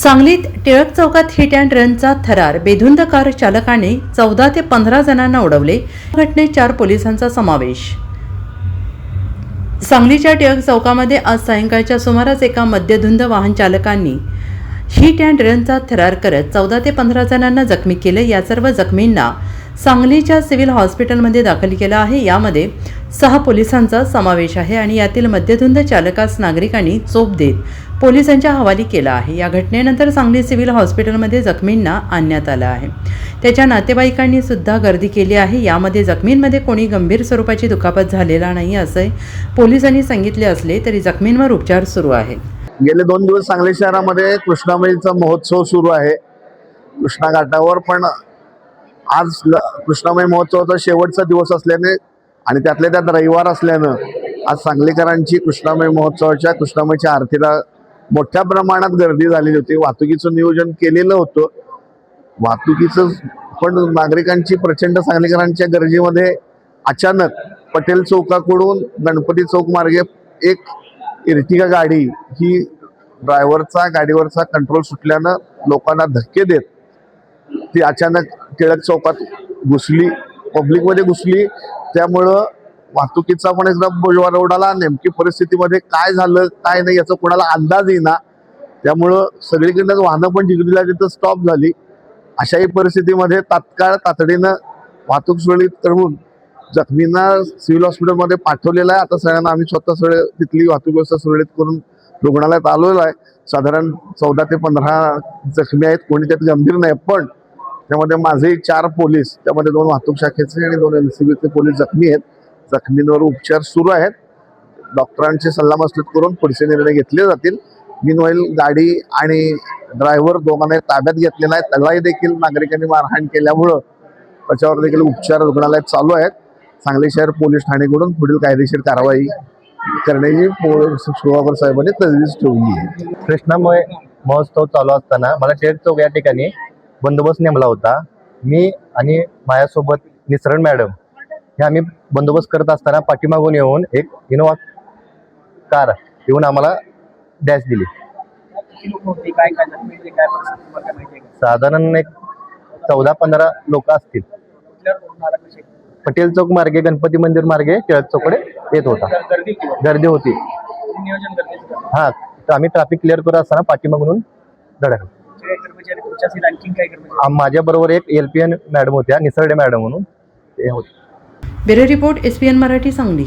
सांगलीत टिळक चौकात hit and रनचा थरार, बेधुंद कार चालकाने 14 ते 15 जणांना उडवले. घटनेत 4 पोलिसांचा समावेश. सांगलीच्या टिळक चौकामध्ये आज सायंकाळच्या सुमारास एका मद्यधुंद वाहन चालकांनी हिट अँड रनचा थरार करत 14 ते 15 जणांना जखमी केले. या सर्व जखमींना सांगलीच्या सिव्हिल हॉस्पिटलमध्ये दाखल केलं आहे. यामध्ये 6 पोलिसांचा समावेश आहे आणि यातील मद्यधुंद चालकास नागरिकांनी चोप देत पोलिसांच्या हवाली केला आहे. या घटनेनंतर सांगली सिव्हिल हॉस्पिटलमध्ये जखमींना आणण्यात आलं आहे. त्याच्या नातेवाईकांनी सुद्धा गर्दी केली आहे. यामध्ये जखमींमध्ये कोणी गंभीर स्वरूपाची दुखापत झालेला नाही असे पोलिसांनी सांगितले असले तरी जखमींवर उपचार सुरू आहेत. गेले 2 दिवस सांगली शहरामध्ये कृष्णामाईचा महोत्सव सुरू आहे कृष्णा घाटावर. पण आज कृष्णामाई महोत्सवाचा शेवटचा दिवस असल्याने आणि त्यातल्या त्यात रविवार असल्यानं आज सांगलीकरांची कृष्णामाई महोत्सवाच्या कृष्णामाईच्या आरतीला मोठ्या प्रमाणात गर्दी झालेली होती. वाहतुकीचं नियोजन केलेलं होतं. वाहतुकीचं पण नागरिकांची प्रचंड सांगलीकरांच्या गर्दीमध्ये अचानक पटेल चौकाकडून गणपती चौक मार्गे एक इर्टिगा गाडी ही ड्रायव्हरचा गाडीवरचा कंट्रोल सुटल्यानं लोकांना धक्के देत ती अचानक टिळक चौकात घुसली, पब्लिकमध्ये घुसली. त्यामुळं वाहतुकीचा पण एकदा बोजवार उडाला. नेमकी परिस्थितीमध्ये काय झालं काय नाही याचा कोणाला अंदाज येईना. त्यामुळं सगळीकडनं वाहनं पण जिगरीला तिथं स्टॉप झाली. अशाही परिस्थितीमध्ये तातडीनं वाहतूक सुरळीत करून जखमींना सिव्हिल हॉस्पिटलमध्ये पाठवलेलं आहे. आता सगळ्यांना आम्ही स्वतः सगळे तिथली वाहतूक व्यवस्था सुरळीत करून रुग्णालयात आलेलो आहे. साधारण 14 ते 15 जखमी आहेत. कोणी त्यात गंभीर नाही. पण त्यामध्ये माझे 4 पोलीस, त्यामध्ये 2 वाहतूक शाखेचे आणि 2 LCBचे पोलीस जखमी आहेत. जखमींवर उपचार सुरू आहेत. डॉक्टरांची सल्लामसलत करून पुढचे निर्णय घेतले जातील. मीनवाईल गाडी आणि ड्रायव्हर दोघांना ताब्यात घेतलेला आहे. त्यालाही देखील नागरिकांनी मारहाण केल्यामुळं त्याच्यावर देखील उपचार रुग्णालयात चालू आहेत. सांगली शहर पोलीस ठाणेकडून पुढील कायदेशीर कारवाई करण्याची सुहागर साहेबांनी तजवीज ठेवली आहे. कृष्णामाई महोत्सव चालू असताना मला टिळक चौक या ठिकाणी बंदोबस्त नेमला होता. मी आणि माझ्यासोबत निसरण मॅडम हे आम्ही बंदोबस्त करत असताना पाठीमागून येऊन एक इनोवा कार येऊन आम्हाला डॅश दिली. साधारण एक 14-15 लोक असतील. पटेल चौक मार्गे गणपती मंदिर मार्गे टिळक चौकडे येत होता. गर्दी होती. हा, तर आम्ही ट्रॅफिक क्लिअर करत असताना पाठीमागून धडक. माझ्या बरोबर एक LPN मॅडम होत्या, निसर्डे मॅडम म्हणून ते होते. Bureau report SPN Marathi Sangli.